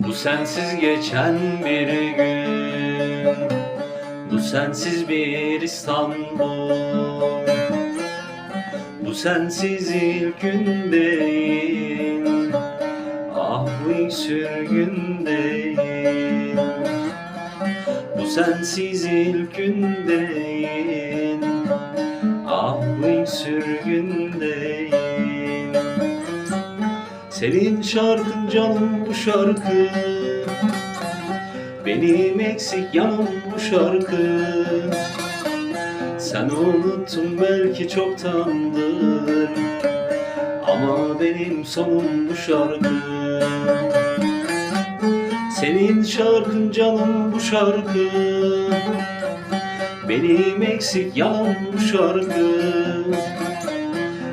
Bu sensiz geçen bir gün, bu sensiz bir İstanbul, bu sensiz ilk gün değil, ah bu ilk sürgün değil. Bu sensiz ilk gün değil, ah bu ilk sürgün değil. Senin şarkın canım bu şarkı, benim eksik yanım bu şarkı. Sen unuttun belki çoktandır, ama benim sonum bu şarkı. Senin şarkın canım bu şarkı, benim eksik yanım bu şarkı.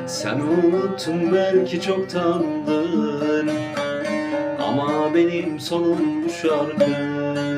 Sen unuttun belki çoktandır, ama benim sonum bu şarkı.